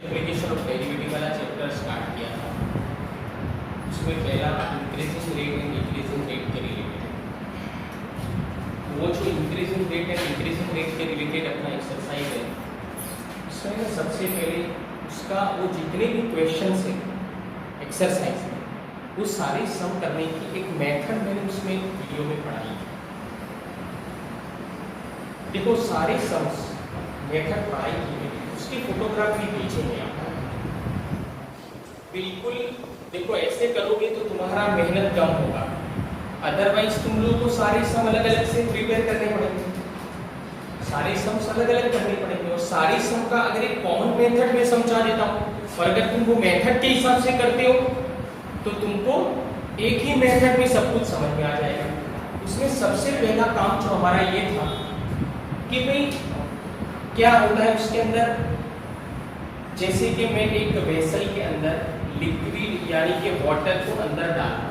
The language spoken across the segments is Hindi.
एप्लीकेशन ऑफ डेरिवेटिव वाला चैप्टर स्टार्ट किया था। उसमें पहला increasing rate and decreasing rate के रिलेटेड, वो जो increasing rate and decreasing rate के रिलेटेड अपना एक्सरसाइज है, उसमें ना सबसे पहले उसका वो जितने भी क्वेश्चंस हैं एक्सरसाइज में, वो सारे सम करने की एक मेथड मैंने उसमें वीडियो में पढ़ाई है। देखो सारे सम्स मेथड पढ़ाई की है, उसकी फोटोग्राफी भेजेंगे आपको। बिल्कुल देखो ऐसे करोगे तो तुम्हारा मेहनत कम होगा, अदरवाइज तुम लोगों को सारे सम अलग अलग से प्रिपेयर करने पड़ेंगे, सारे सम अलग अलग करने पड़ेंगे। और सारे सम का अगर एक कॉमन मेथड में समझा देता हूँ, और अगर तुम वो मेथड के हिसाब से करते हो तो तुमको एक ही मेथड में सब कुछ समझ में आ जाएगा। उसमें सबसे पहला काम जो हमारा ये था कि भाई क्या होता है उसके अंदर, जैसे कि मैं एक वेसल के अंदर लिक्विड यानी कि वाटर को अंदर डालना,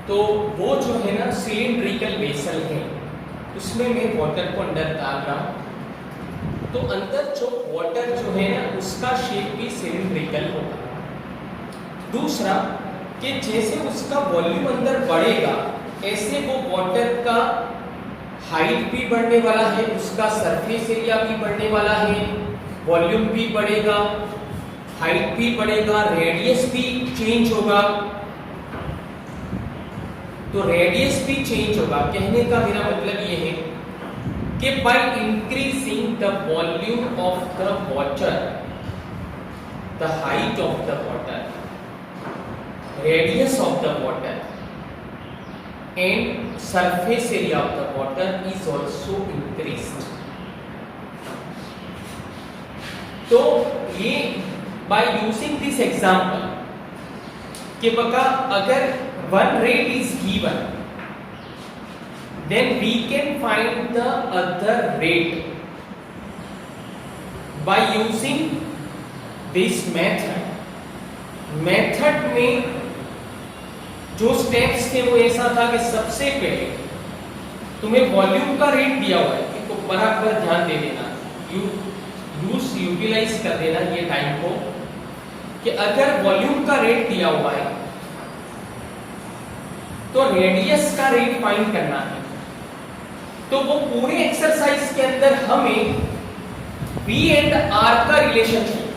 तो वो जो है ना सिलिंड्रिकल वेसल है, उसमें मैं वाटर को अंदर डाल रहा हूं, तो अंदर जो वाटर जो है ना उसका शेप भी सिलिंड्रिकल होगा। दूसरा कि जैसे उसका वॉल्यूम अंदर बढ़ेगा, ऐसे वो वाटर का हाइट भी बढ़ने वाला है, उसका सरफेस एरिया भी बढ़ने वाला है, वॉल्यूम भी बढ़ेगा, हाइट भी बढ़ेगा, रेडियस भी चेंज होगा। तो रेडियस भी चेंज होगा। कहने का मेरा मतलब ये है कि by increasing the volume of the water, the height of the water, radius of the water and surface area of the water is also increased. तो ये by using this example कि बका अगर one rate is given, then we can find the other rate by using this method. Method में जो स्टेप्स थे वो ऐसा था कि सबसे पहले तुम्हें वॉल्यूम का रेट दिया हुआ है, तो बराबर ध्यान दे देना, यूटिलाइज कर देना ये टाइम को, कि अगर वॉल्यूम का रेट दिया हुआ है तो रेडियस का रेट फाइंड करना है। तो वो पूरे एक्सरसाइज के अंदर हमें V एंड R का रिलेशन चाहिए,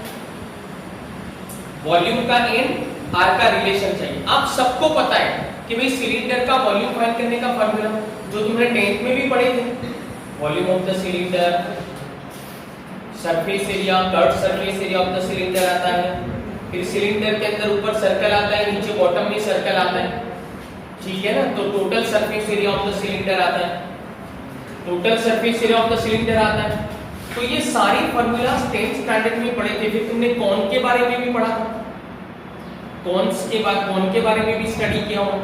वॉल्यूम का एंड R का रिलेशन चाहिए। आप सबको पता है कि भाई सिलेंडर का वॉल्यूम फाइंड करने का फॉर्मूला जो तुमने 10th में भी पढ़े थे, volume of the cylinder, surface area, curve surface area of the cylinder आता है, फिर सिलेंडर के अंदर ऊपर सर्कल आता है, नीचे बॉटम में सर्कल आता है, ठीक है ना। तो total surface area of the cylinder आता है, total surface area of the cylinder आता है। तो ये सारे फॉर्मूला 10th स्टैंडर्ड में पढ़े थे। फिर तुमने कौन के बारे में भी पढ़ा था, कॉन्स के बाद कौन के बारे में भी स्टडी किया हो,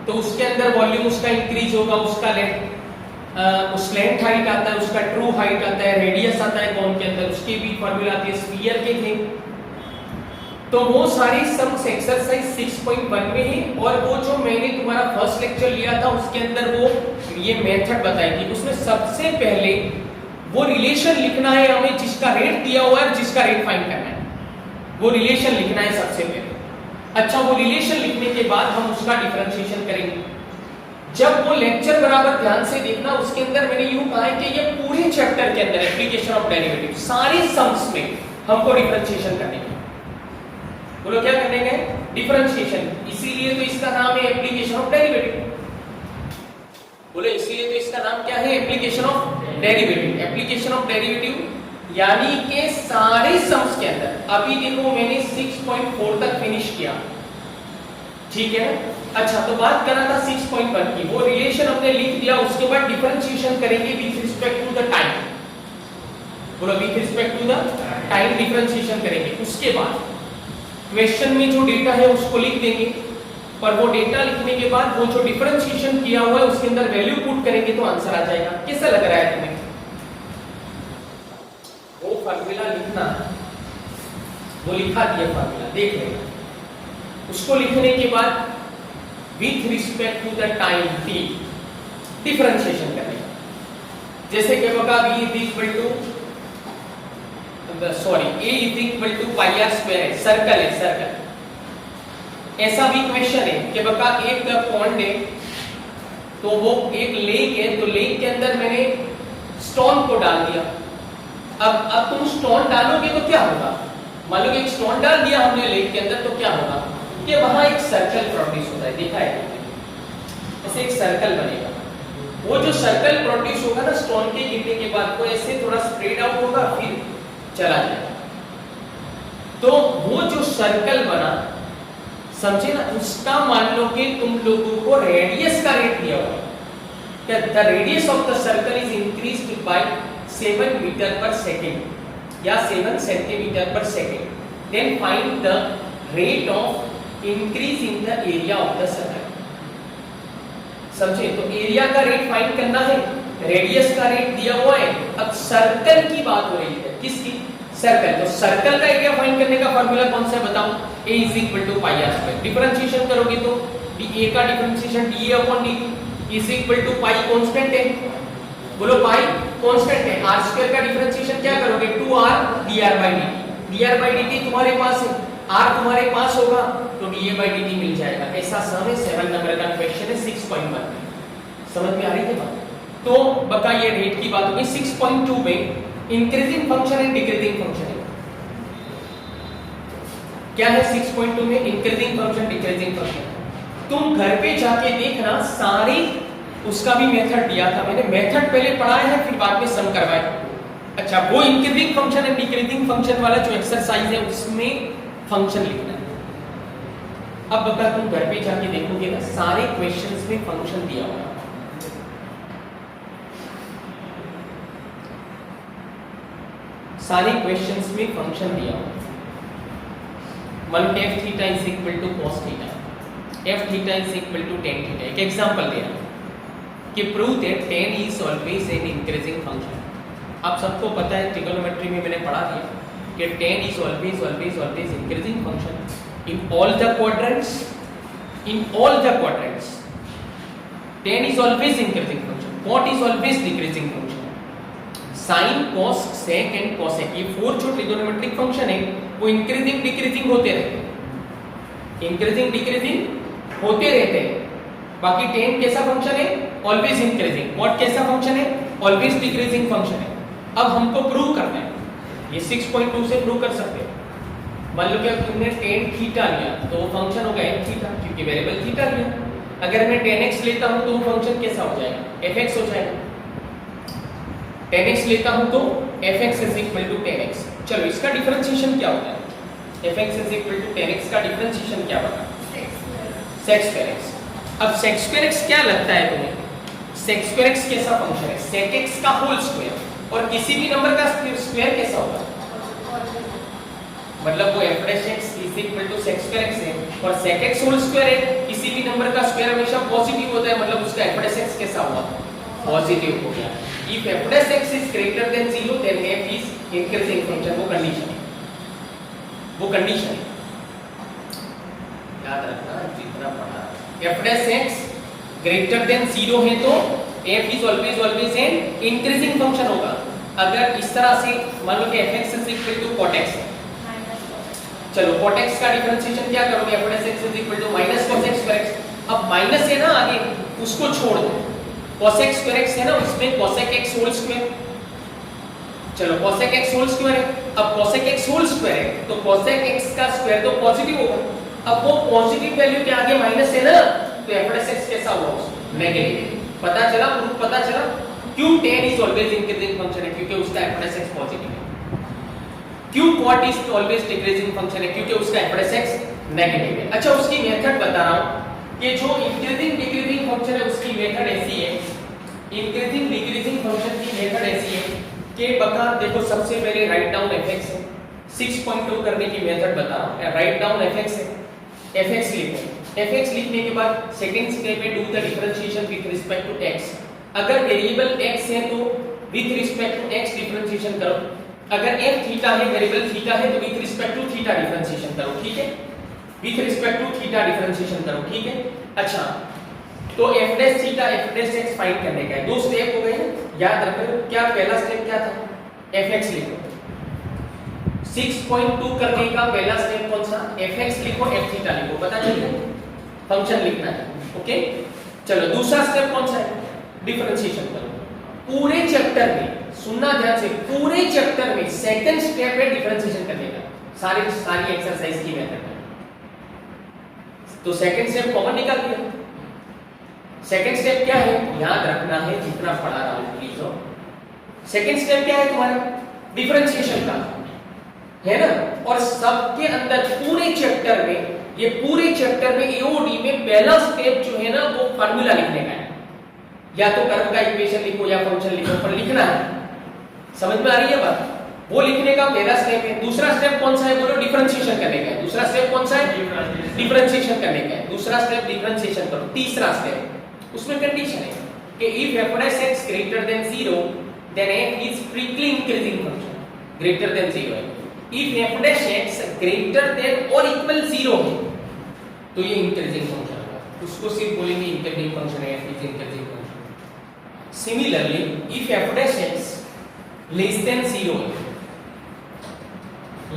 तो उसके अंदर वॉल्यूम उसका इंक्रीज होगा, उसका उस लेंथ हाइट आता है, उसका ट्रू हाइट आता है, रेडियस आता है कौन के अंदर, उसके भी फॉर्मूला आते हैं, स्फीयर के थे। तो वो सारी सम्स एक्सरसाइज 6.1 में है, और वो जो मैंने तुम्हारा फर्स्ट लेक्चर लिया था उसके अंदर वो ये मेथड बताई थी। उसमें सबसे पहले वो रिलेशन लिखना है हमें, जिसका रेट दिया हुआ है, जिसका रेट फाइंड करना है, वो रिलेशन लिखना है सबसे पहले। अच्छा, वो रिलेशन लिखने के बाद हम उसका डिफरेंशिएशन करेंगे। जब वो लेक्चर बराबर ध्यान से देखना, उसके अंदर मैंने यूं कहा है कि ये पूरे चैप्टर के अंदर एप्लीकेशन ऑफ डेरिवेटिव सारे सम्स में हमको डिफरेंशिएशन करने का, बोलो क्या करने का है, डिफरेंशिएशन। इसीलिए तो इसका नाम है एप्लीकेशन ऑफ डेरिवेटिव, बोलो इसीलिए तो इसका नाम क्या है, application of derivative. Application of derivative यानी कि सारे सम्स के अंदर, अभी देखो मैंने 6.4 तक फिनिश किया, ठीक है ना। अच्छा, तो बात करना था 6.1 की, वो रिलेशन हमने लिख दिया, उसके बाद डिफरेंशिएशन करेंगे with respect to the time, बोलो with respect to the time differentiation करेंगे। उसके बाद क्वेश्चन में जो डेटा है उसको लिख देंगे, और वो डेटा लिखने के बाद वो जो डिफरेंशिएशन किया हुआ है उसके अंदर वैल्यू पुट करेंगे तो आंसर आ जाएगा। कैसा लग रहा है तुम्हें? वो फार्मूला लिखना, वो लिखा दिया फार्मूला, देख लेना। उसको लिखने के बाद with respect to the time t differentiation करेंगे। जैसे कि बका v is equal to sorry a is equal to pi R square है, सर्कल है सर्कल। ऐसा भी क्वेश्चन है कि बका एक पॉन्ड है, तो वो एक लेक है, तो लेक के अंदर मैंने स्टोन को डाल दिया। अब तुम स्टोन डालोगे तो क्या होगा, मान लो कि एक स्टोन डाल दिया हमने लेक के अंदर, तो क्या होगा कि वहां एक सर्कल प्रोड्यूस होता है, देखा है ऐसे एक सर्कल बनेगा। वो जो सर्कल प्रोड्यूस होगा ना स्टोन के गिरने के बाद, वो ऐसे थोड़ा स्प्रेड आउट होगा फिर चला जाएगा। तो वो जो सर्कल बना, समझे ना, उसका मान लो कि तुम लोगों को रेडियस का रेट दिया हुआ है, the radius of the circle is increased by 7 metre per second या 7 centimetre per second, then find the rate of increase in the area of the circle. समझे, तो एरिया का रेट फाइंड करना है, रेडियस का रेट दिया हुआ है। अब सर्कल की बात हो रही है, किसकी, सर्कल। तो सर्कल का एरिया फाइंड करने का फार्मूला कौन सा है बताओ, a is equal to pi R square. Differentiation करोगे तो a का differentiation dA upon dt is equal to pi constant है, बोलो पाई कांस्टेंट है। r स्क्वायर का डिफरेंशिएशन क्या करोगे, 2r dr by dt, dr by dt तुम्हारे पास है, r तुम्हारे पास होगा तो dA by dt मिल जाएगा। ऐसा सम है, 7 नंबर का क्वेश्चन है 6.1 में। समझ में आ रही है बात। तो बता ये रेट की बात होगी। 6.2 में इंक्रीजिंग फंक्शन है डिक्रीजिंग फंक्शन है, क्या है 6.2 में, इंक्रीजिंग फंक्शन डिक्रीजिंग फंक्शन। तुम घर पे जाके देखना, सारे उसका भी मेथड दिया था मैंने, मेथड पहले पढ़ाया है फिर बाद में सम करवाया। अच्छा, वो increasing function and decreasing function वाला जो एक्सरसाइज है उसमें फंक्शन लिखना है। अब बता तुम घर पे जाके देखोगे ना, सारे क्वेश्चंस में फंक्शन दिया हुआ है। सारे क्वेश्चंस में फंक्शन दिया हुआ है। मान लो f theta is equal to cos theta, f theta is equal to tan theta. एक एग्जांपल दिया कि prove that tan is always an increasing function. आप सबको पता है, ट्रिगोनोमेट्री में मैंने पढ़ा दिया कि tan is always increasing function in all the quadrants, tan is always increasing function, cot is always decreasing function, sin, cos, sec and cosec, ये 4 जो ट्रिगोनोमेट्रिक फंक्शन है वो इंक्रीजिंग डिक्रीजिंग होते रहते हैं, इंक्रीजिंग डिक्रीजिंग होते रहते हैं। बाकी tan कैसा फंक्शन है, ऑलवेज इंक्रीजिंग, cot कैसा फंक्शन है, ऑलवेज डिक्रीजिंग फंक्शन है। अब हमको प्रूव करना है, ये 6.2 से प्रूव कर सकते हो। मान लो कि अब तुमने tan थीटा लिया तो वो फंक्शन होगा n थीटा, क्योंकि वेरिएबल थीटा लिया। अगर मैं tan x लेता हूं तो वो फंक्शन कैसा हो जाएगा, fx हो जाएगा। tan x लेता हूं तो fx is equal to tan x। चलो इसका डिफरेंशिएशन क्या होता है, fx is equal to tan x का डिफरेंशिएशन क्या होगा, sec square x। अब sec square x क्या लगता है तुम्हें, sec square x कैसा फंक्शन है, sec x का होल स्क्वायर, और किसी भी नंबर का स्क्वायर कैसा होगा, मतलब वो f'(x) is equal to sec square x है, और sec x होल स्क्वायर है। किसी भी नंबर का स्क्वायर हमेशा पॉजिटिव होता है, मतलब उसका f'(x) कैसा हुआ, पॉजिटिव हो गया। If f'(x) is greater than 0 then f is increasing function. वो कंडीशन है, वो कंडीशन है, याद रखना जितना पढ़ा। f'(x) ग्रेटर देन 0 है तो f is always an increasing function होगा। अगर इस तरह से मान लो कि f(x) is equal to cot x है, चलो cot x का डिफरेंशिएशन क्या करोगे, f'(x) is equal to minus cos x square x। अब माइनस है ना आगे, उसको छोड़ दो, cos x स्क्वायर x है ना, उसमें cosec x होल स्क्वायर, चलो cosec x होल स्क्वायर है। अब cosec x होल स्क्वायर है तो cosec x का स्क्वायर तो पॉजिटिव होगा। अब वो पॉजिटिव वैल्यू के आगे माइनस है ना, तो f'(x) कैसा हुआ, नेगेटिव। पता चला, प्रूफ पता चला क्यों tan is always increasing function है, क्योंकि उसका f'(x) पॉजिटिव है। क्यों cot is always decreasing function है, क्योंकि उसका f'(x) नेगेटिव है। अच्छा, उसकी मेथड बता रहा हूं कि जो इंक्रीजिंग डिक्रीजिंग फंक्शन है उसकी मेथड ऐसी है, इंक्रीजिंग डिक्रीजिंग फंक्शन की मेथड ऐसी है कि बता देखो, सबसे पहले राइट डाउन f(x) है, 6.2 करने की मेथड बता रहा हूं। राइट डाउन f(x) है, f(x) लिखो, f(x) लिखने के बाद सेकंड स्टेप में do the differentiation with respect to x। अगर वेरिएबल x है तो with respect to x differentiation करो, अगर f थीटा है, वेरिएबल थीटा है, तो with respect to theta differentiation करो, ठीक है, with respect to theta differentiation करो, ठीक है। अच्छा, तो f' थीटा f'(x) फाइंड करने का है, दो स्टेप हो गए ना, याद रखो। क्या पहला स्टेप क्या था, f(x) लिखो, 6.2 करने का पहला स्टेप कौन सा? fx लिखो, f थीटा लिखो, पता चल गया? फंक्शन लिखना है। ओके, चलो दूसरा स्टेप कौन सा है? डिफरेंशिएशन करो। पूरे चैप्टर में सुनना ध्यान से, पूरे चैप्टर में सेकंड स्टेप है डिफरेंशिएशन करने का, सारी एक्सरसाइज की मेथड में। तो सेकंड स्टेप कॉमन निकाल दिया। सेकंड स्टेप क्या है? याद रखना है जितना पढ़ा रहा हूं प्लीज। सेकंड स्टेप क्या है तुम्हारा? डिफरेंशिएशन का, है ना? और सबके अंदर पूरे चैप्टर में, ये पूरे चैप्टर में एओडी में पहला स्टेप जो है ना वो फार्मूला लिखने का है। या तो कर्व का इक्वेशन लिखो या फंक्शन लिखो, पर लिखना है। समझ में आ रही है बात? वो लिखने का पहला स्टेप है। दूसरा स्टेप कौन सा है बोलो? डिफरेंशिएशन करने का है। दूसरा स्टेप कौन सा है? डिफरेंशिएशन करने का है। दूसरा स्टेप डिफरेंशिएशन करो। तीसरा स्टेप, उसमें कंडीशन है कि if f(x) greater than 0 then f is strictly increasing function, greater than 0 है। इफ f(x) ग्रेटर देन और इक्वल 0 है तो ये इंक्रीजिंग फंक्शन होगा, उसको सिर्फ बोलेंगे इंक्रीजिंग फंक्शन है, f is increasing function. Similarly if f(x) less than 0 है,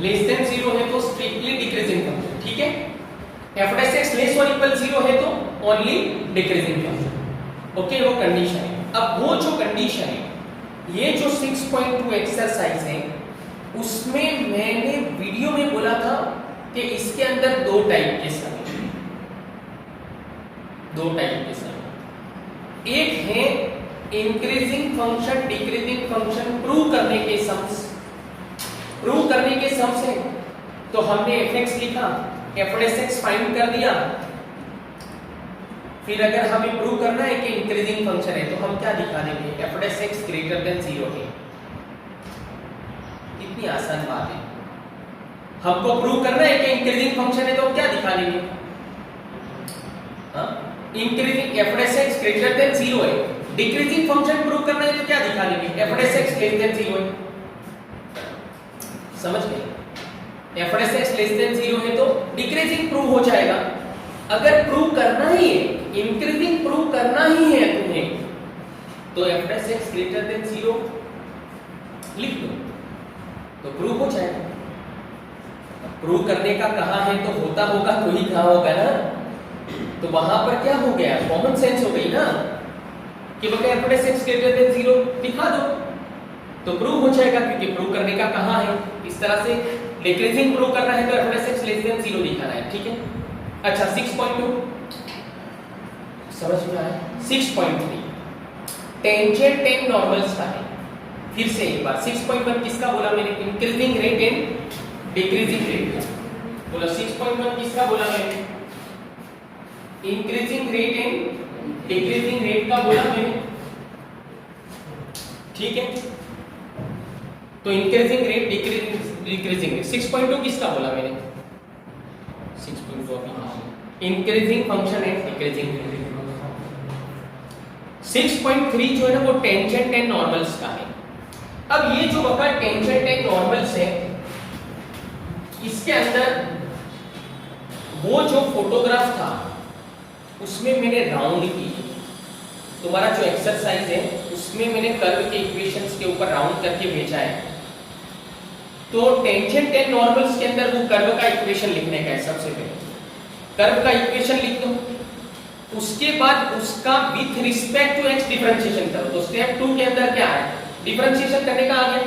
लेस देन 0 है तो स्ट्रिक्टली डिक्रीजिंग फंक्शन, ठीक है? f(x) लेस और इक्वल 0 है तो ओनली डिक्रीजिंग फंक्शन। ओके, वो कंडीशन है। अब वो जो कंडीशन है, ये जो 6.2 एक्सरसाइज है, उसमें मैंने वीडियो में बोला था कि इसके अंदर दो टाइप के सम है, दो टाइप के सम। एक है increasing function decreasing function prove करने के सम्स, प्रूव करने के सम्स है। तो हमने fx लिखा, f(x) फाइंड कर दिया। फिर अगर हमें प्रूव करना है कि इंक्रीजिंग फंक्शन है तो हम क्या दिखा देंगे? f(x) ग्रेटर देन 0 है। इतनी आसान बात है। हमको प्रूव करना है कि इंक्रीजिंग फंक्शन है तो हम क्या दिखा देंगे? इंक्रीजिंग f(x) ग्रेटर देन 0 है। डिक्रीजिंग फंक्शन प्रूव करना है तो क्या दिखा देंगे? f(x) लेस देन 0 है। समझ गए? f(x) लेस देन 0 है तो डिक्रीजिंग प्रूव हो जाएगा। अगर प्रूव करना ही है, इंक्रीजिंग प्रूव करना ही है तुम्हें, तो f(x) ग्रेटर देन 0 लिख दो तो प्रूव हो जाएगा। प्रूव करने का कहा है तो होता होगा तो ही कहा होगा ना, तो वहां पर क्या हो गया? कॉमन सेंस हो गई ना कि बगैर f(x) ग्रेटर देन 0 दिखा दो तो प्रूव हो जाएगा, क्योंकि प्रूव करने का कहा है। इस तरह से डिक्रीजिंग प्रूव करना है तो f(x) लेस देन 0 दिखाना है, ठीक है? अच्छा, 6.2 समझ में आया? 6.3 टेंजेंट एंड नॉर्मल्स का है। फिर से एक बार 6.1 किसका बोला मैंने? Increasing rate and decreasing rate का बोला। 6.1 किसका बोला मैंने? Increasing rate and decreasing rate का बोला मैंने, ठीक है? तो इंक्रीजिंग रेट डिक्रीजिंग रेट। 6.2 किसका बोला मैंने? 6.2 इंक्रीजिंग फंक्शन है, डिक्रीजिंग। 6.3 जो है ना वो टेंजेंट एंड नॉर्मल्स का है। अब ये जो बका टेंजेंट एंड नॉर्मल्स है, इसके अंदर वो जो फोटोग्राफ था उसमें मैंने राउंड की। तुम्हारा जो एक्सरसाइज है उसमें मैंने कर्व के इक्वेशंस के ऊपर राउंड करके भेजा है। तो टेंजेंट एंड नॉर्मल्स के अंदर वो कर्व का इक्वेशन लिखने का है। सबसे पहले कर्व का इक्वेशन लिख दो, उसके बाद उसका with respect to x differentiation करो। तो स्टेप 2 के अंदर क्या है? डिफरेंशिएशन करने का आ गया।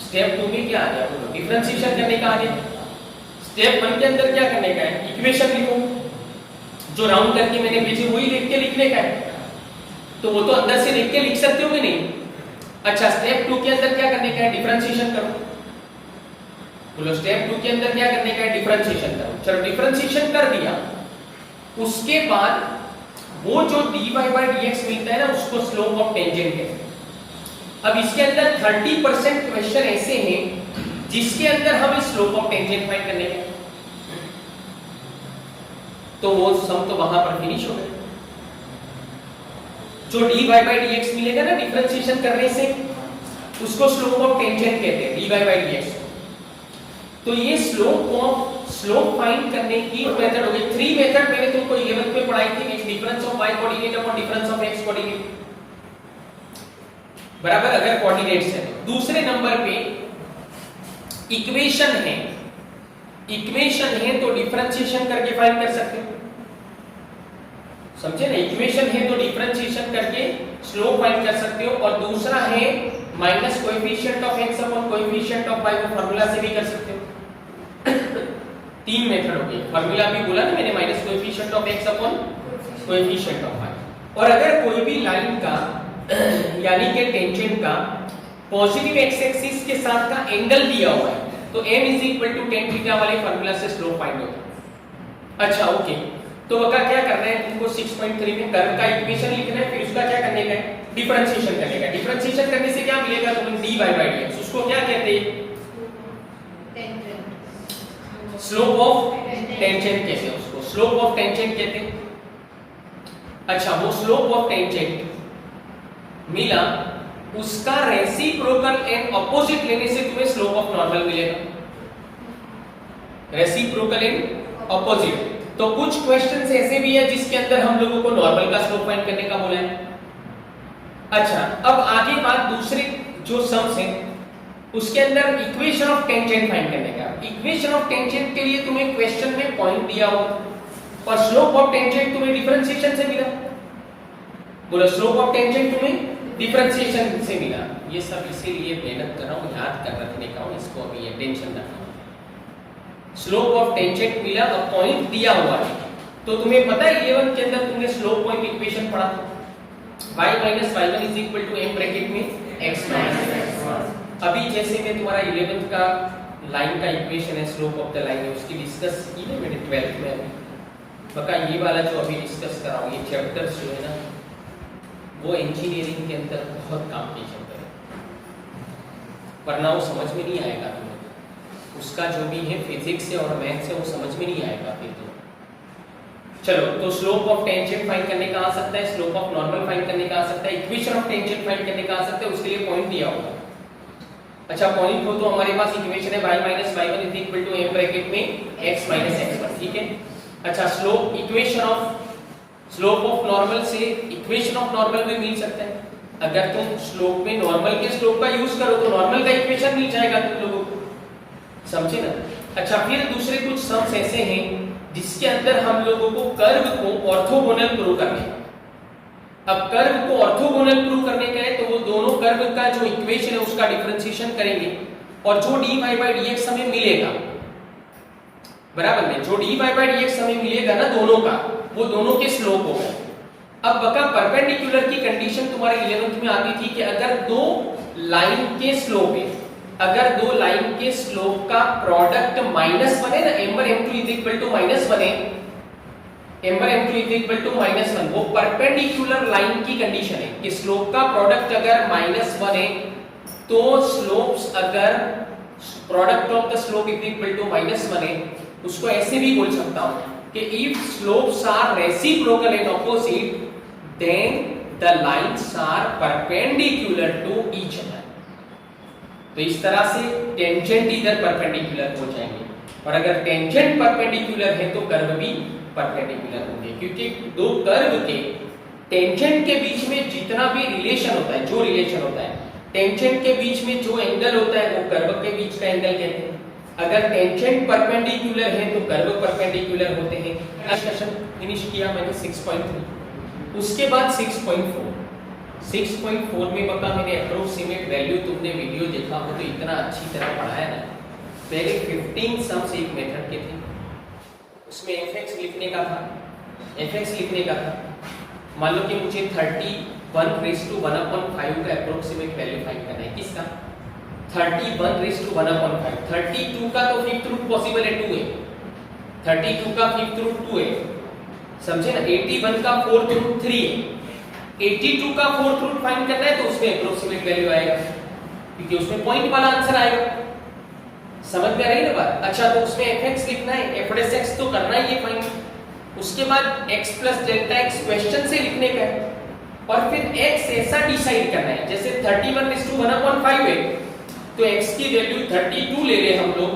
स्टेप 2 में क्या आ गया? डिफरेंशिएशन करने का आ गया। स्टेप 1 के अंदर क्या करने का है? इक्वेशन लिखो, जो राउंड करके मैंने भेजी वही लिख के लिखने का है। तो वो तो अंदर से लिख के लिख सकते हो कि नहीं? अच्छा, स्टेप 2 के अंदर क्या करने का है? डिफरेंशिएशन करो। बोलो, स्टेप 2 के अंदर क्या करने का है? डिफरेंशिएशन करो। चलो, डिफरेंशिएशन कर दिया। उसके बाद वो जो dy by dx मिलता है ना, उसको स्लोप ऑफ टेंजेंट है। अब इसके अंदर 30% क्वेश्चन ऐसे हैं जिसके अंदर हमें स्लोप ऑफ टेंजेंट फाइंड करने हैं, तो वो सम तो वहां पर फिनिश हो गए। जो dy by dx मिलेगा ना डिफरेंशिएशन करने से, उसको स्लोप ऑफ टेंजेंट कहते हैं, dy by dx। तो ये स्लोप फाइंड करने की मेथड हो गई। 3 मेथड मैंने तुमको 11th में पढ़ाई थी, difference of y coordinate upon difference of x coordinate बराबर अगर कोऑर्डिनेट्स है। दूसरे नंबर पे इक्वेशन है तो डिफरेंशिएशन करके फाइंड कर सकते हो, समझे ना। इक्वेशन है तो डिफरेंशिएशन करके स्लोप फाइंड कर सकते हो। और दूसरा है minus coefficient of x upon coefficient of y को फार्मूला से भी कर सकते हो। तीन मेथड हो गए, फार्मूला भी बोला ना मैंने, minus coefficient of x upon coefficient of y। और अगर कोई भी लाइन का यानी कि टेंजेंट का पॉजिटिव x एक्सिस के साथ का एंगल दिया हुआ है तो m tan थीटा वाले फार्मूला से स्लोप फाइंड होता है। अच्छा ओके, तो बका क्या करना है तुमको 6.3 में कर्व का इक्वेशन लिखना है, फिर उसका क्या करने का है, डिफरेंशिएशन करने का। डिफरेंशिएशन करने से क्या मिलेगा तुम्हें, dy by dx। उसको क्या कहते हैं, स्लोप ऑफ टेंजेंट कहते हैं उसको, स्लोप ऑफ टेंजेंट कहते हैं। अच्छा, वो स्लोप ऑफ टेंजेंट मिला, उसका रेसिप्रोकल एंड अपोजिट लेने से तुम्हें स्लोप ऑफ नॉर्मल मिलेगा, रेसिप्रोकल एंड अपोजिट। तो कुछ क्वेश्चंस ऐसे भी है जिसके अंदर हम लोगों को नॉर्मल का स्लोप फाइंड करने का बोला है। अच्छा, अब आगे बात दूसरे जो सम्स हैं उसके अंदर इक्वेशन ऑफ टेंजेंट फाइंड करने का। इक्वेशन ऑफ टेंजेंट के लिए तुम्हें क्वेश्चन में पॉइंट दिया हो और स्लोप ऑफ टेंजेंट तुम्हें डिफरेंशिएशन से मिला। बोलो, स्लोप ऑफ टेंजेंट तुम्हें डिफरेंशिएशन से मिला। ये सब इसीलिए मेहनत कर रहा हूं, याद कर रखने का हूं, इसको अभी ये टेंशन रखना। स्लोप ऑफ टेंजेंट मिला और पॉइंट दिया हुआ है, तो तुम्हें पता है 11 के अंदर तुमने स्लोप पॉइंट इक्वेशन पढ़ा था, y - y1 = m ब्रैकेट में x - x1। अभी जैसे मैं तुम्हारा 11th का लाइन का इक्वेशन है, स्लोप ऑफ द लाइन है, उसकी डिस्कस की ना मैंने 12th में। अभी बका ये वाला जो अभी डिस्कस कर रहा हूं, ये चैप्टर्स जो है ना वो इंजीनियरिंग के अंदर बहुत काम के चैप्टर है, वरना वो समझ में नहीं आएगा तुम्हें। उसका जो भी है फिजिक्स से और मैथ से वो समझ में नहीं आएगा फिर तो। चलो, तो स्लोप ऑफ टेंजेंट फाइंड करने का आ सकता है, स्लोप ऑफ नॉर्मल फाइंड करने का आ सकता है, इक्वेशन ऑफ टेंजेंट फाइंड करने का आ सकता है, उसके लिए पॉइंट दिया होगा। अच्छा, पॉइंट हो तो हमारे पास इक्वेशन है y - y1 = m ब्रैकेट में x - x1, ठीक है। अच्छा, slope equation of slope of normal से इक्वेशन ऑफ नॉर्मल भी मिल सकता है। अगर तुम स्लोप में नॉर्मल के स्लोप का यूज करो तो नॉर्मल का इक्वेशन मिल जाएगा तुम लोगों को, समझे ना। अच्छा, फिर दूसरे कुछ सम्स ऐसे हैं जिसके अंदर हम लोगों को कर्व को ऑर्थोगोनल प्रूव करने का। अब कर्व को ऑर्थोगोनल प्रूव करने का है तो वो दोनों कर्व का जो इक्वेशन है उसका डिफरेंशिएशन करेंगे और जो dy by dx हमें मिलेगा, बराबर में जो dy by dx हमें मिलेगा ना दोनों का, वो दोनों के स्लोप होगा। अब बका परपेंडिकुलर की कंडीशन तुम्हारे 11th में आती थी कि अगर दो लाइन के स्लोप है, अगर दो लाइन के स्लोप का प्रोडक्ट माइनस बने ना, m/m2 माइनस बने, m/m2 -1, वो परपेंडिकुलर लाइन की कंडीशन है कि स्लोप का प्रोडक्ट अगर माइनस बने तो स्लोप्स अगर प्रोडक्ट ऑफ द स्लोप -1 बने, उसको ऐसे भी बोल सकता हूं कि if slopes are reciprocal and opposite then the lines are perpendicular to each other। तो इस तरह से टेंजेंट इधर परपेंडिकुलर हो जाएंगे और अगर टेंजेंट परपेंडिकुलर है तो कर्व भी परपेंडिकुलर होंगे, क्योंकि दो कर्व के टेंजेंट के बीच में जितना भी रिलेशन होता है, जो रिलेशन होता है टेंजेंट के बीच में जो एंगल होता है वो कर्व के बीच का एंगल कहते हैं। अगर टेंजेंट परपेंडिकुलर है तो कर्व परपेंडिकुलर होते हैं। डिस्कशन फिनिश किया मैंने 6.3। उसके बाद 6.4 में बका मैंने अप्रोक्सीमेट वैल्यू, तुमने वीडियो देखा हो तो इतना अच्छी तरह पढ़ाया ना। पहले 15 सम्स एक मेथड के थे, उसमें fx लिखने का था, fx लिखने का था। मान लो कि मुझे 31/1/5 का अप्रोक्सीमेट वैल्यू फाइंड करना है। किसका? 31/1/5। 32 का तो फिफ्थ रूट पॉसिबल है 2 है, 32 का फिफ्थ रूट 2 है, समझे ना। 81 का फोर्थ रूट 3 है, 82 का फोर्थ रूट फाइंड करना है तो उसमें अप्रोक्सीमेट वैल्यू आएगा, क्योंकि उसमें पॉइंट वाला आंसर आएगा। समझ में आ रही है ना बात? अच्छा, तो उसमें fx लिखना है, f' तो करना ही है फाइंड। उसके बाद x + Δx क्वेश्चन से लिखने का है और फिर x ऐसा डिसाइड करना है, जैसे 31/1/5 है तो x की वैल्यू 32 ले ले हम लोग,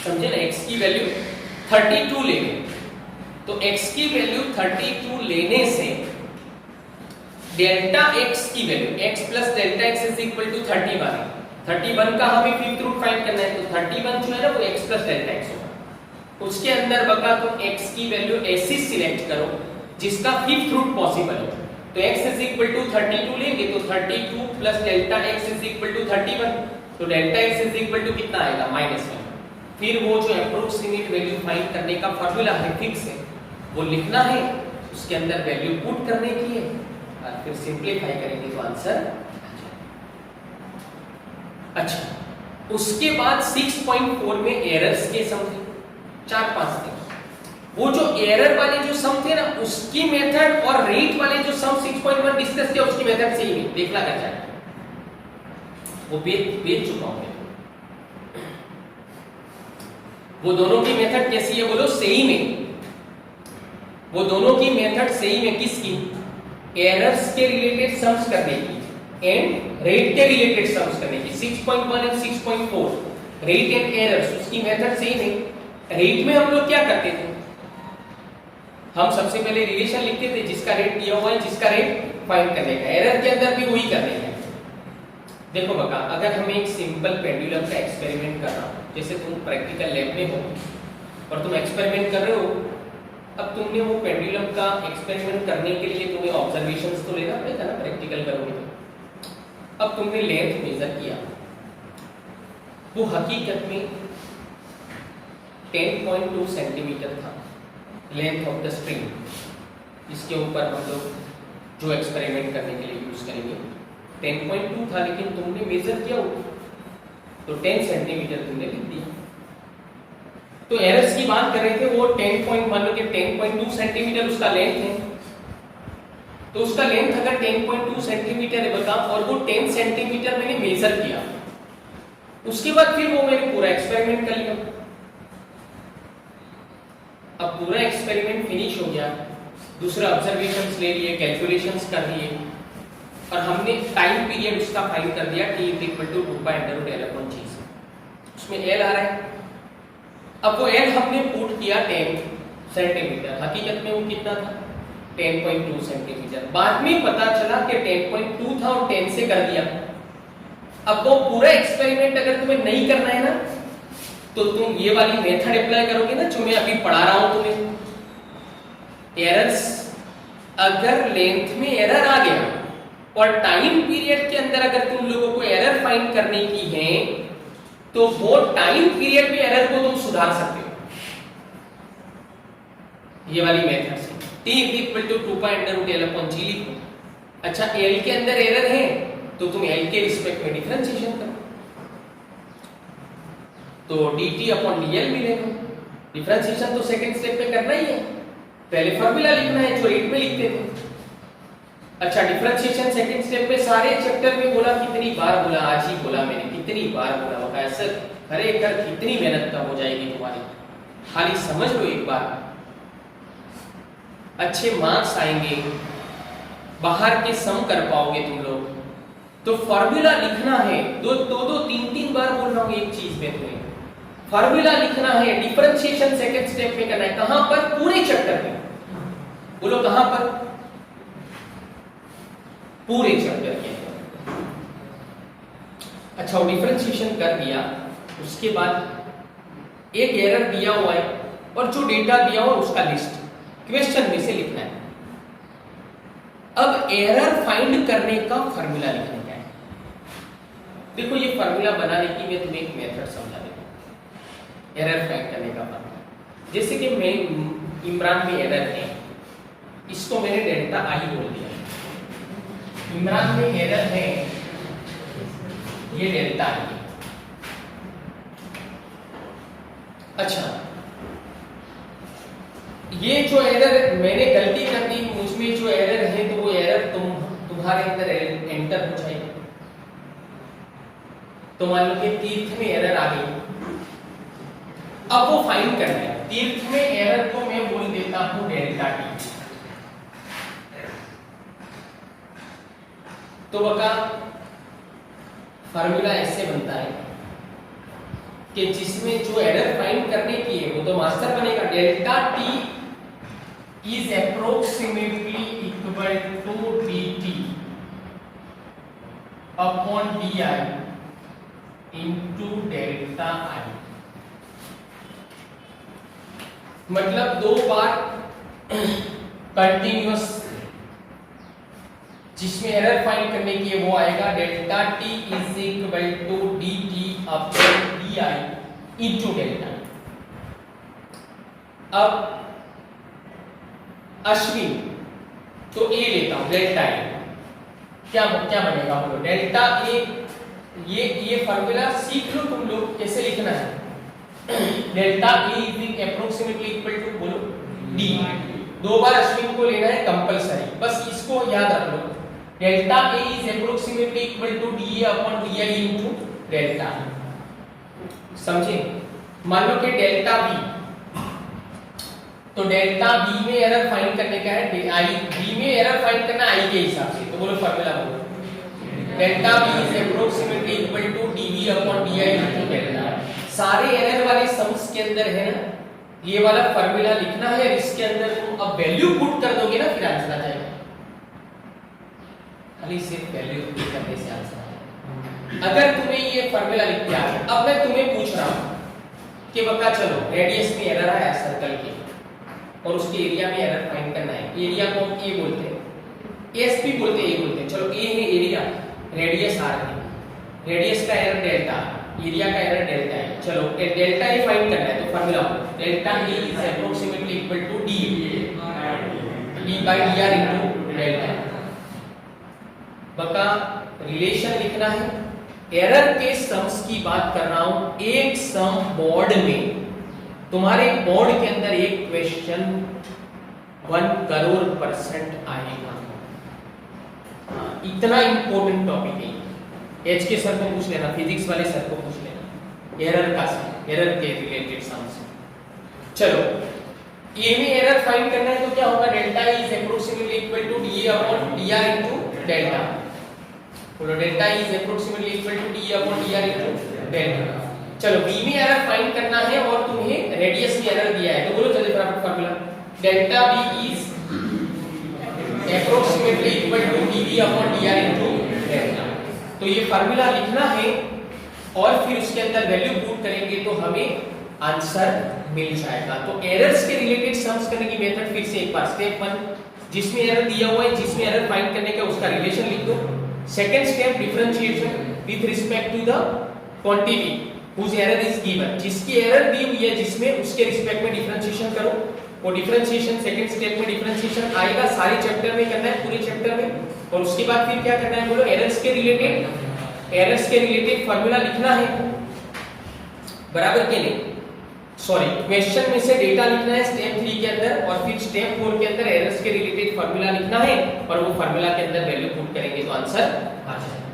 समझे ना। x की वैल्यू 32 ले ले, तो x की वैल्यू 32 लेने से डेल्टा x की वैल्यू x + Δx = 31 है। 31 का हमें फिफ्थ रूट फाइंड करना है, तो 31 जो है ना वो x प्लस डेल्टा x होगा। उसके अंदर बका तुम x की वैल्यू ऐसी सिलेक्ट करो जिसका फिफ्थ रूट पॉसिबल हो। तो x इज इक्वल टू 32 लेंगे तो 32 plus delta x is equal to 31, तो delta x is equal to कितना आएगा -1। फिर वो जो अप्रोक्सीमेट वैल्यू फाइंड करने का फार्मूला है फिक्स है, वो लिखना है, उसके अंदर वैल्यू पुट करने की है और फिर सिंपलीफाई करेंगे तो आंसर। अच्छा, उसके बाद 6.4 में एरर्स के सम थे 4-5 थे। वो जो एरर वाले जो सम थे ना उसकी मेथड और रेट वाले जो सम 6.1 डिस्कस थे उसकी मेथड सेम है, देखना कर जाए वो बेच चुका हूं। वो दोनों की मेथड कैसी है बोलो? सेम है। वो दोनों की मेथड सेम है, किसकी? एरर्स के रिलेटेड सम्स करने की एंड रेट के रिलेटेड सम्स करने की। 6.1 एंड 6.4 रेट एंड एरर्स, उसकी मेथड सेम है। रेट में हम लोग क्या करते थे? हम सबसे पहले रिलेशन लिखते थे जिसका रेट दिया हुआ है, जिसका रेट फाइंड करने का। एरर के अंदर भी वही करने का। देखो बका, अगर हमें एक सिंपल पेंडुलम का एक्सपेरिमेंट करना हो, जैसे तुम प्रैक्टिकल लैब में हो और तुम एक्सपेरिमेंट कर रहे हो, अब तुमने वो पेंडुलम का एक्सपेरिमेंट करने के लिए तुम्हें ऑब्जर्वेशंस तो लेना पड़ेगा ना, प्रैक्टिकल करोगे तो। अब तुमने लेंथ मेजर किया, वो हकीकत में 10.2 सेंटीमीटर था लेंथ ऑफ द स्ट्रिंग, इसके ऊपर हम लोग जो एक्सपेरिमेंट करने के लिए यूज करेंगे। 10.2 था, लेकिन तुमने मेजर किया तो 10 सेंटीमीटर तुमने लिख दिया। तो एरर्स की बात कर रहे थे, वो 10.2 सेंटीमीटर उसका लेंथ है। तो उसका लेंथ अगर 10.2 सेंटीमीटर है बता, और वो 10 सेंटीमीटर मैंने मेजर किया, उसके बाद फिर वो मैंने पूरा एक्सपेरिमेंट कर लिया। अब पूरा एक्सपेरिमेंट फिनिश हो गया, दूसरा ऑब्जर्वेशंस ले लिए, कैलकुलेशंस कर लिए, और हमने टाइम पीरियड उसका फाइंड कर दिया t = 2π/L/g। उसमें L आ रहा है। अब वो L हमने पुट किया 10 सेंटीमीटर, हकीकत में वो कितना था? 10.2 सेंटीमीटर। बाद में पता चला कि 10.2 था और 10 से कर दिया। अब वो पूरा एक्सपेरिमेंट अगर तुम्हें नहीं करना है ना, तो तुम ये वाली मेथड अप्लाई करोगे ना जो मैं अभी पढ़ा रहा हूं तुम्हें। एरर्स, अगर लेंथ में एरर आ गया और टाइम पीरियड के अंदर अगर तुम लोगों को एरर फाइंड करने की है, तो वो टाइम पीरियड में एरर को तुम सुधार सकते हो ये वाली मेथड से। t = 2π/L/g लिखो। अच्छा, L के अंदर एरर है तो तुम L के रिस्पेक्ट में डिफरेंशिएशन करो, तो dt/dl मिलेगा। डिफरेंशिएशन तो सेकंड स्टेप में करना ही है, पहले फार्मूला लिखना है जो रेट में लिखते थे। अच्छा, डिफरेंशिएशन सेकंड स्टेप में सारे चैप्टर में बोला, कितनी बार बोला? आज ही बोला मैंने, कितनी बार बोला होगा ऐसा। अरे कर कितनी मेहनत कम हो जाएगी तुम्हारी, खाली समझ लो एक बार, अच्छे मार्क्स आएंगे, बाहर के सम कर पाओगे तुम लोग। तो फार्मूला लिखना है, दो 3 बार बोल रहा हूं एक चीज में तुम्हें। फार्मूला लिखना है, डिफरेंशिएशन सेकंड स्टेप में करना है। कहां पर? पूरे चैप्टर में। बोलो कहां पर? पूरे चैप्टर के अंदर। अच्छा, वो डिफरेंशिएशन कर दिया, उसके बाद एक एरर दिया हुआ है और जो डेटा दिया हुआ उसका लिस्ट क्वेश्चन में से लिखना है। अब एरर फाइंड करने का फार्मूला लिखने का है। देखो, ये फार्मूला बनाने की मैं तुम्हें एक मेथड समझा देता हूं एरर फाइंड करने का फार्मूला। जैसे कि मैं इमरान में एरर है, इसको मैंने डेल्टा आई बोल दिया। इमरान में एरर है, ये डेल्टा आई। अच्छा, ये जो एरर मैंने गलती कर दी, मुझमें जो एरर है तो वो एरर तुम्हारे अंदर एंटर हो जाएगी। तो मान लो कि तीर्थ में एरर आ गई, अब वो फाइंड करना है। तीर्थ में एरर को मैं बोल देता हूं डेल्टा टी। तो बका फार्मूला ऐसे बनता है कि जिसमें जो एरर फाइंड करने की है वो तो मास्टर बनेगा। Delta T is approximately equal to dt upon di into delta I, मतलब दो बार कंटिन्यूअस जिसमें एरर फाइंड करने की है वो आएगा delta T is equal to D T upon D I into delta. अब अश्विन तो ए लेता हूं, डेल्टा ए क्या बनेगा बोलो, डेल्टा ए, ये फार्मूला सीख लो तुम लोग कैसे लिखना है। Delta A is approximately equal to बोलो डी, दो बार अश्विन को लेना है कंपलसरी, बस इसको याद रख लो। Delta A is approximately equal to D upon D I into delta, समझे। मान लो कि डेल्टा बी, तो डेल्टा बी में एरर फाइंड करने का है, आई बी में एरर फाइंड करना आई के हिसाब से, तो बोलो फार्मूला बोलो, delta B is approximately equal to DV upon D I into delta. सारे एरर वाले सम्स के अंदर है ना ये वाला फार्मूला लिखना है, इसके अंदर तुम अब वैल्यू पुट कर दोगे ना फिर आंसर आ जाएगा, खाली सिर्फ वैल्यू पुट करने से आंसर आएगा। अगर तुम्हें ये फार्मूला लिख के आ गया, अब मैं तुम्हें पूछ रहा हूं कि बक्का चलो रेडियस में एरर आया सर्कल के और उसके एरिया में एरर फाइंड करना है, एरिया को हम ए बोलते हैं, एसपी बोलते हैं, ए बोलते हैं, चलो ए है एरिया, रेडियस आर है, रेडियस का एरर डेल्टा, एरिया का एरर डेल्टा है। चलो डेल्टा ए फाइंड करना है तो formula delta A is approximately equal to D by D R into delta. बका रिलेशन लिखना है, एरर के सम्स की बात कर रहा हूं। एक सम बोर्ड में, तुम्हारे बोर्ड के अंदर एक क्वेश्चन 1 करोड़% आएगा, इतना इंपॉर्टेंट टॉपिक है। एच के सर को पूछ लेना, फिजिक्स वाले सर को पूछ लेना, एरर का सम, एरर के रिलेटेड सम्स। चलो ए में एरर फाइंड करना है तो क्या होगा, delta is approximately equal to D upon D R into delta. बोलो delta is approximately equal to D upon D R into delta. चलो बी में एरर फाइंड करना है और तुम्हें रेडियस में एरर दिया है, तो बोलो जल्दी फटाफट formula, delta B is approximately equal to DV upon D R into delta. तो ये फार्मूला लिखना है और फिर उसके अंदर वैल्यू पुट करेंगे तो हमें आंसर मिल जाएगा। तो एरर्स के रिलेटेड सम्स करने की मेथड फिर से एक बार, स्टेप 1 जिसमें एरर दिया हुआ है, जिसमें एरर फाइंड करने का उसका रिलेशन लिख दो। Second step differentiation with respect to the quantity whose error is given, जिसकी एरर दी हुई है जिसमें उसके रिस्पेक्ट में डिफरेंशिएशन करो। वो डिफरेंशिएशन सेकंड स्टेप में डिफरेंशिएशन आएगा, सारे चैप्टर में करना है, पूरे चैप्टर में। और उसके बाद फिर क्या करना है बोलो, एरर्स के रिलेटेड फार्मूला लिखना है, बराबर के नहीं, सॉरी क्वेश्चन में से डेटा लिखना है स्टेप 3 के अंदर, और फिर स्टेप 4 के अंदर एरर्स के रिलेटेड फार्मूला लिखना है और वो फार्मूला के अंदर वैल्यू पुट करेंगे तो आंसर आ जाएगा।